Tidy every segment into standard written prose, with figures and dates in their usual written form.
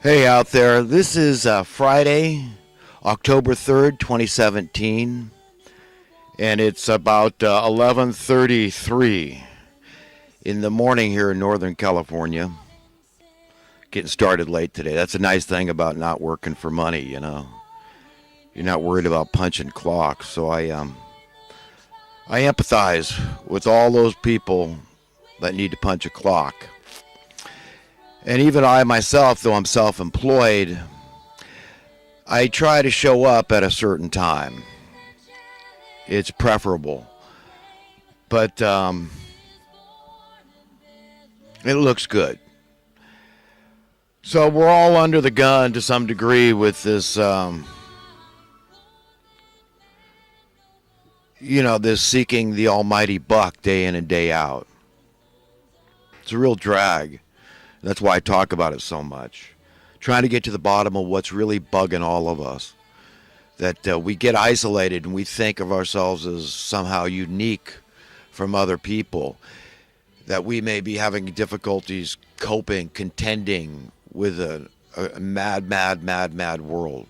Hey out there, this is Friday, October 3rd, 2017, and it's about 11:33 in the morning here in Northern California. Getting started late today. That's a nice thing about not working for money, you know. You're not worried about punching clocks, so I empathize with all those people that need to punch a clock. And even I myself, though I'm self-employed, I try to show up at a certain time. It's preferable. But it looks good. So we're all under the gun to some degree with this, this seeking the almighty buck day in and day out. It's a real drag. That's why I talk about it so much. Trying to get to the bottom of what's really bugging all of us. That we get isolated and we think of ourselves as somehow unique from other people. That we may be having difficulties coping, contending with a mad world.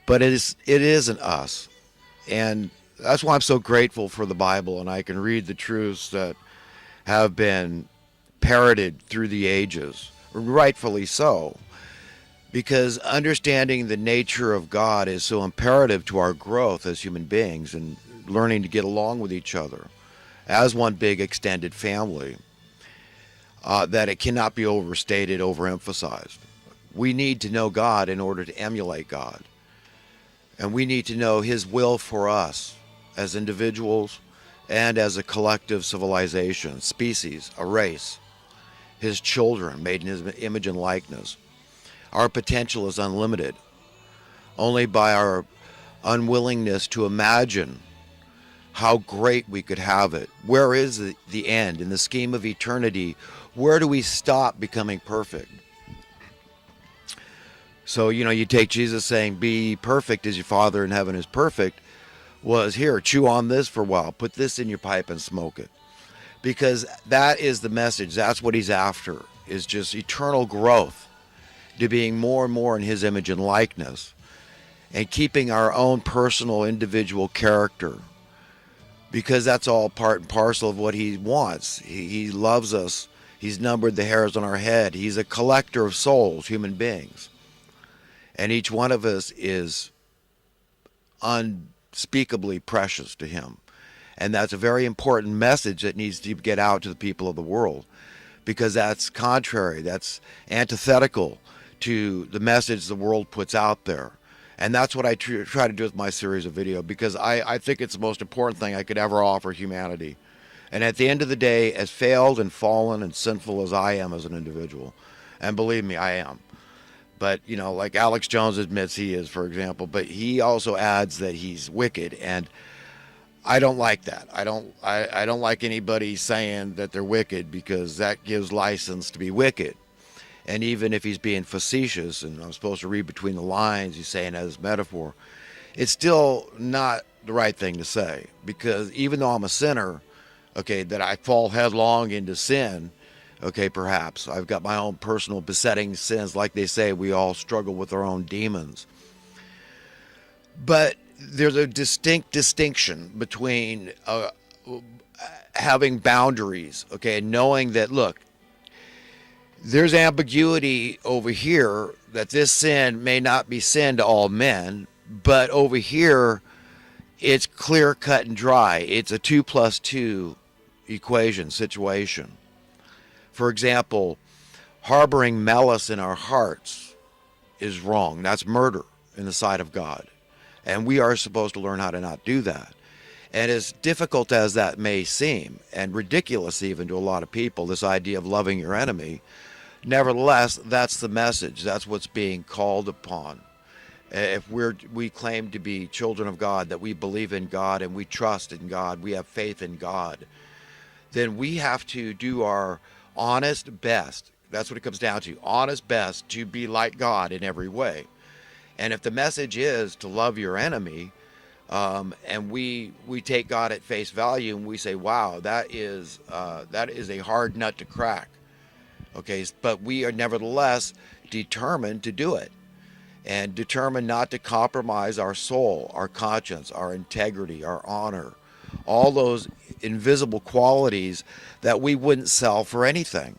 But it isn't us. And that's why I'm so grateful for the Bible, and I can read the truths that have been parroted through the ages, rightfully so, because understanding the nature of God is so imperative to our growth as human beings and learning to get along with each other as one big extended family, that it cannot be overstated, overemphasized. We need to know God in order to emulate God. And we need to know His will for us as individuals and as a collective civilization, species, a race. His children made in His image and likeness. Our potential is unlimited. Only by our unwillingness to imagine how great we could have it. Where is the end? In the scheme of eternity, where do we stop becoming perfect? So, you take Jesus saying, be perfect as your Father in heaven is perfect, was here, chew on this for a while, put this in your pipe and smoke it. Because that is the message. That's what He's after, is just eternal growth to being more and more in His image and likeness and keeping our own personal individual character, because that's all part and parcel of what He wants. He loves us. He's numbered the hairs on our head. He's a collector of souls, human beings. And each one of us is unspeakably precious to Him. And that's a very important message that needs to get out to the people of the world, because that's contrary, that's antithetical to the message the world puts out there. And that's what I try to do with my series of video, because I think it's the most important thing I could ever offer humanity. And at the end of the day, as failed and fallen and sinful as I am as an individual, and believe me, I am. But, like Alex Jones admits he is, for example, but he also adds that he's wicked. And I don't like that. I don't like anybody saying that they're wicked, because that gives license to be wicked. And even if he's being facetious, and I'm supposed to read between the lines, he's saying as metaphor, it's still not the right thing to say. Because even though I'm a sinner, okay, that I fall headlong into sin, okay, perhaps I've got my own personal besetting sins. Like they say, we all struggle with our own demons. But there's a distinct distinction between having boundaries, okay, and knowing that, look, there's ambiguity over here, that this sin may not be sin to all men, but over here, it's clear, cut, and dry. It's a 2 plus 2 equation situation. For example, harboring malice in our hearts is wrong. That's murder in the sight of God. And we are supposed to learn how to not do that. And as difficult as that may seem, and ridiculous even to a lot of people, this idea of loving your enemy, nevertheless, that's the message. That's what's being called upon. If we claim to be children of God, that we believe in God and we trust in God, we have faith in God, then we have to do our honest best. That's what it comes down to. Honest best to be like God in every way. And if the message is to love your enemy, and we take God at face value and we say, wow, that is a hard nut to crack. Okay, but we are nevertheless determined to do it, and determined not to compromise our soul, our conscience, our integrity, our honor, all those invisible qualities that we wouldn't sell for anything.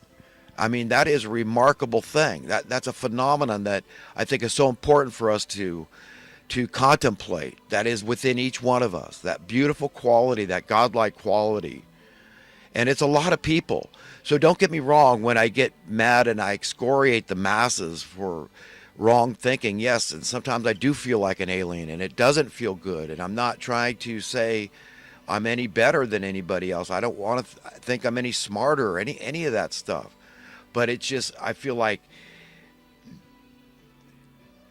I mean, that is a remarkable thing. That's a phenomenon that I think is so important for us to contemplate. That is within each one of us. That beautiful quality, that godlike quality. And it's a lot of people. So don't get me wrong, when I get mad and I excoriate the masses for wrong thinking, yes, and sometimes I do feel like an alien and it doesn't feel good. And I'm not trying to say I'm any better than anybody else. I don't want to think I'm any smarter or any of that stuff. But it's just, I feel like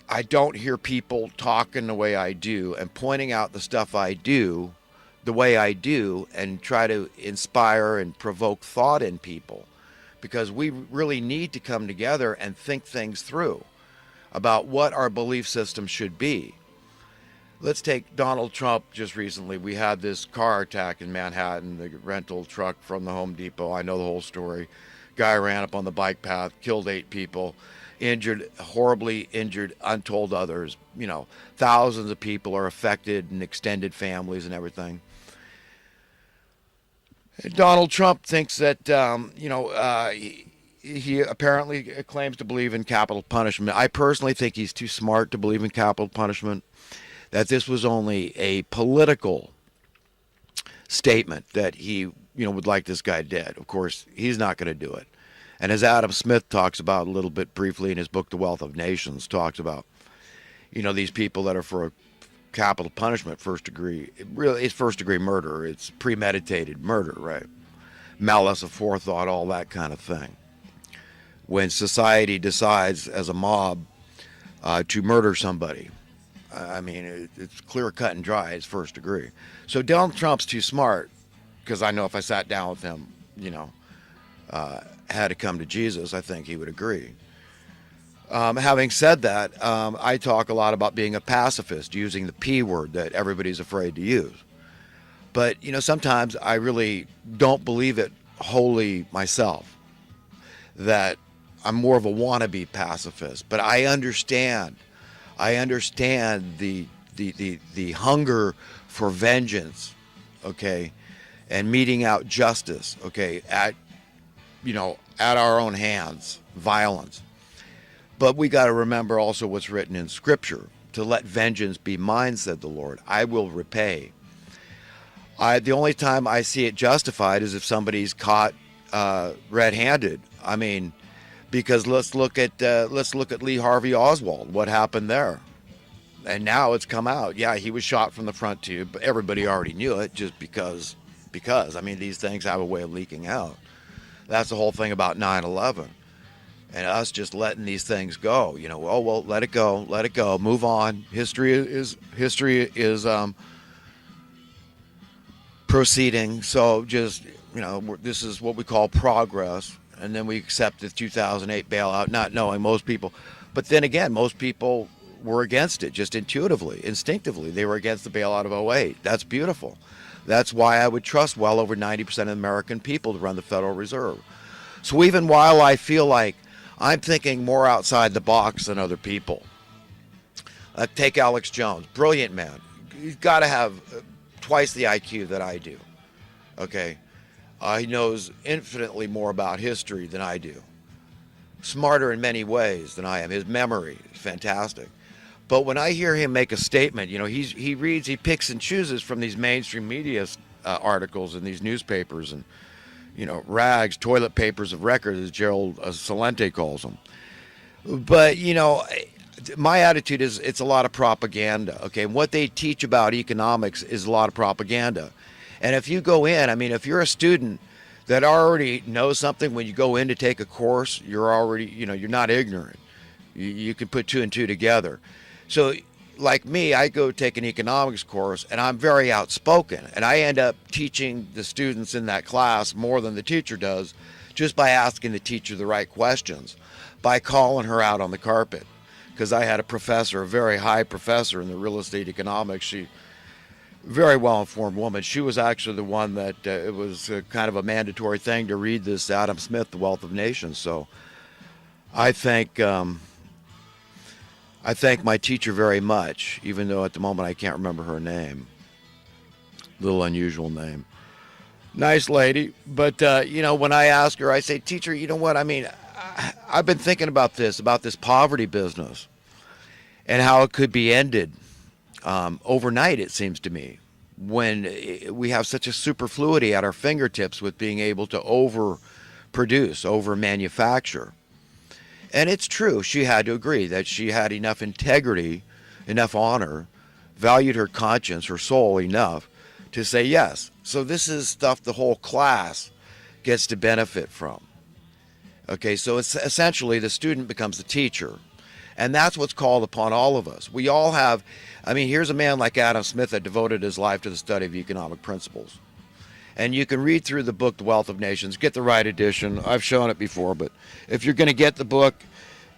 I don't hear people talking the way I do and pointing out the stuff I do the way I do and try to inspire and provoke thought in people, because we really need to come together and think things through about what our belief system should be. Let's take Donald Trump. Just recently, we had this car attack in Manhattan, the rental truck from the Home Depot. I know the whole story. Guy ran up on the bike path, killed 8 people, injured, horribly injured, untold others. You know, thousands of people are affected and extended families and everything. Donald Trump thinks that, he apparently claims to believe in capital punishment. I personally think he's too smart to believe in capital punishment, that this was only a political statement that he, would like this guy dead. Of course, he's not going to do it. And as Adam Smith talks about a little bit briefly in his book, The Wealth of Nations, talks about, these people that are for a capital punishment, first degree, it's first degree murder. It's premeditated murder, right? Malice aforethought, all that kind of thing. When society decides as a mob to murder somebody, I mean, it's clear cut and dry. It's first degree. So Donald Trump's too smart, because I know if I sat down with him, had to come to Jesus, I think he would agree. Having said that, I talk a lot about being a pacifist, using the P word that everybody's afraid to use. But, sometimes I really don't believe it wholly myself, that I'm more of a wannabe pacifist. But I understand the hunger for vengeance, okay, and meting out justice, okay, at our own hands, violence. But we got to remember also what's written in Scripture. To let vengeance be mine, said the Lord. I will repay. The only time I see it justified is if somebody's caught red-handed. I mean, because let's look at Lee Harvey Oswald. What happened there? And now it's come out. Yeah, he was shot from the front too, but everybody already knew it just because. I mean, these things have a way of leaking out. That's the whole thing about 9/11. And us just letting these things go, oh, well, let it go, move on. History is proceeding. So just, this is what we call progress. And then we accept the 2008 bailout, not knowing most people. But then again, most people were against it, just intuitively, instinctively. They were against the bailout of '08. That's beautiful. That's why I would trust well over 90% of American people to run the Federal Reserve. So even while I feel like I'm thinking more outside the box than other people. Take Alex Jones, brilliant man. He's got to have twice the IQ that I do. Okay, he knows infinitely more about history than I do. Smarter in many ways than I am. His memory is fantastic. But when I hear him make a statement, he picks and chooses from these mainstream media articles in these newspapers and. Rags, toilet papers of record, as Gerald Celente calls them. But, my attitude is it's a lot of propaganda, okay? And what they teach about economics is a lot of propaganda. And if you go in, if you're a student that already knows something, when you go in to take a course, you're already, you're not ignorant. You can put 2 and 2 together. So, like me, I go take an economics course and I'm very outspoken, and I end up teaching the students in that class more than the teacher does just by asking the teacher the right questions, by calling her out on the carpet. Because I had a professor, a very high professor in the real estate economics. She Very well-informed woman. She was actually the one that it was kind of a mandatory thing to read this Adam Smith, The Wealth of Nations. So I thank I thank my teacher very much, even though at the moment I can't remember her name. Little unusual name. Nice lady, but when I ask her, I say, "Teacher, you know what? I mean, I've been thinking about this poverty business, and how it could be ended overnight. It seems to me, when we have such a superfluity at our fingertips with being able to overproduce, over manufacture." And it's true. She had to agree that she had enough integrity, enough honor, valued her conscience, her soul enough to say yes. So this is stuff the whole class gets to benefit from. Okay, so it's essentially the student becomes the teacher. And that's what's called upon all of us. We all have, I mean, here's a man like Adam Smith that devoted his life to the study of economic principles. And you can read through the book, The Wealth of Nations, get the right edition. I've shown it before, but if you're going to get the book,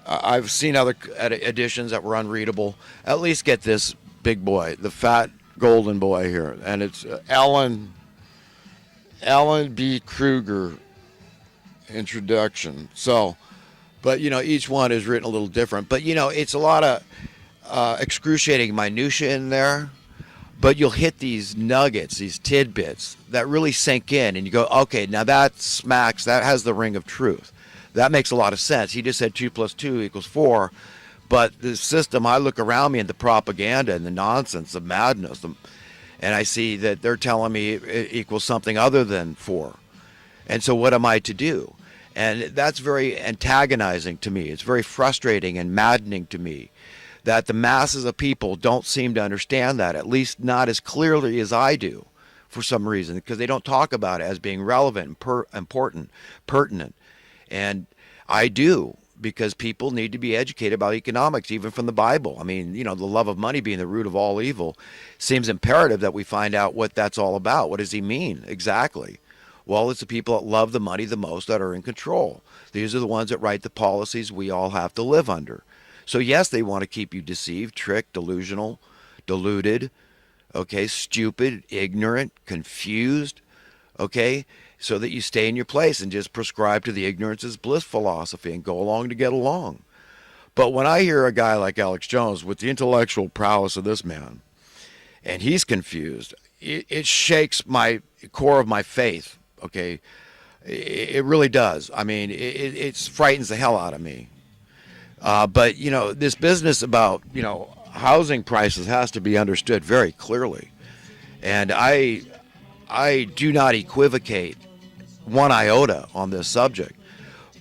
I've seen other editions that were unreadable. At least get this big boy, the fat golden boy here. And it's Alan B. Kruger introduction. So, but each one is written a little different. But it's a lot of excruciating minutia in there. But you'll hit these nuggets, these tidbits that really sink in, and you go, okay, now that has the ring of truth. That makes a lot of sense. He just said 2 + 2 = 4, but the system, I look around me and the propaganda and the nonsense, the madness, and I see that they're telling me it equals something other than 4. And so what am I to do? And that's very antagonizing to me. It's very frustrating and maddening to me that the masses of people don't seem to understand that, at least not as clearly as I do, for some reason, because they don't talk about it as being relevant, important, pertinent. And I do, because people need to be educated about economics, even from the Bible. I mean, the love of money being the root of all evil seems imperative that we find out what that's all about. What does he mean exactly? Well, it's the people that love the money the most that are in control. These are the ones that write the policies we all have to live under. So yes, they want to keep you deceived, tricked, delusional, deluded, okay, stupid, ignorant, confused, okay, so that you stay in your place and just prescribe to the ignorance is bliss philosophy and go along to get along. But when I hear a guy like Alex Jones with the intellectual prowess of this man, and he's confused, it shakes my core of my faith, okay? It really does. I mean, it frightens the hell out of me. But this business about housing prices has to be understood very clearly, and I do not equivocate one iota on this subject.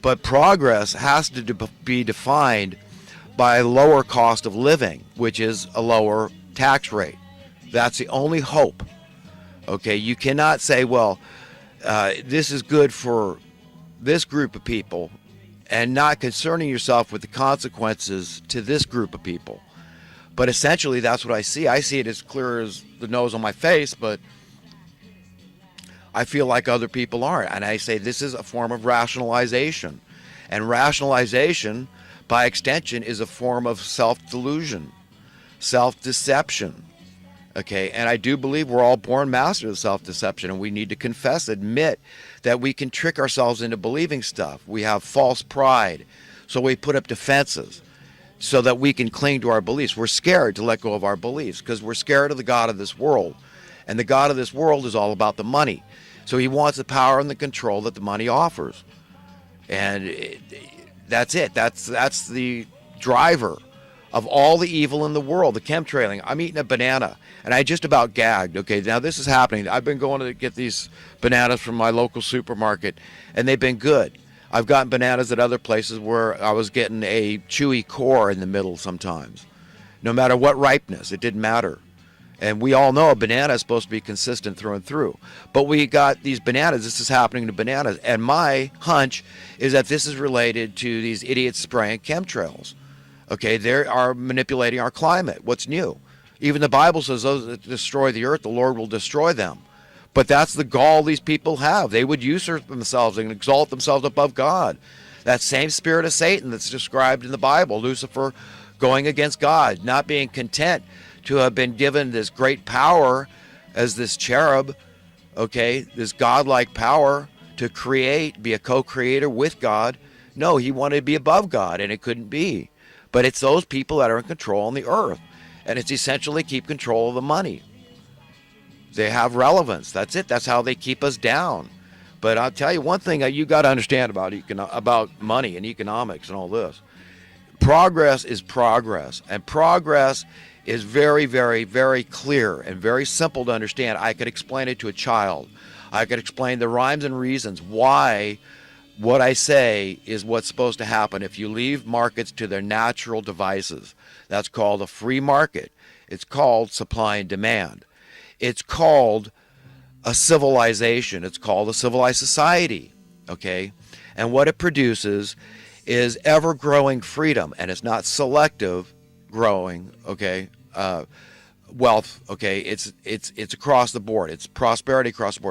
But progress has to be defined by a lower cost of living, which is a lower tax rate. That's the only hope. Okay, you cannot say, well, this is good for this group of people, and not concerning yourself with the consequences to this group of people. But essentially, that's what I see. I see it as clear as the nose on my face, but I feel like other people aren't. And I say this is a form of rationalization. And rationalization, by extension, is a form of self-delusion, self-deception. Okay, and I do believe we're all born masters of self-deception, and we need to confess, admit that we can trick ourselves into believing stuff. We have false pride, so we put up defenses so that we can cling to our beliefs. We're scared to let go of our beliefs because we're scared of the God of this world, and the God of this world is all about the money. So he wants the power and the control that the money offers, and that's it. That's the driver of all the evil in the world, the chemtrailing. I'm eating a banana, and I just about gagged. Okay, now this is happening. I've been going to get these bananas from my local supermarket, and they've been good. I've gotten bananas at other places where I was getting a chewy core in the middle sometimes. No matter what ripeness, it didn't matter. And we all know a banana is supposed to be consistent through and through. But we got these bananas. This is happening to bananas. And my hunch is that this is related to these idiots spraying chemtrails. Okay, they are manipulating our climate. What's new? Even the Bible says those that destroy the earth, the Lord will destroy them. But that's the gall these people have. They would usurp themselves and exalt themselves above God. That same spirit of Satan that's described in the Bible, Lucifer going against God, not being content to have been given this great power as this cherub, okay, this godlike power to create, be a co-creator with God. No, he wanted to be above God, and it couldn't be. But it's those people that are in control on the earth, and it's essentially keep control of the money. They have relevance. That's it. That's how they keep us down. But I'll tell you one thing that you got to understand about money and economics and all this. Progress is progress, and progress is very, very, very clear and very simple to understand. I could explain it to a child. I could explain the rhymes and reasons why what I say is what's supposed to happen if you leave markets to their natural devices. That's called a free market. It's called supply and demand. It's called a civilization. It's called a civilized society, okay? And what it produces is ever-growing freedom, and it's not selective growing, okay, wealth, okay? It's across the board. It's prosperity across the board.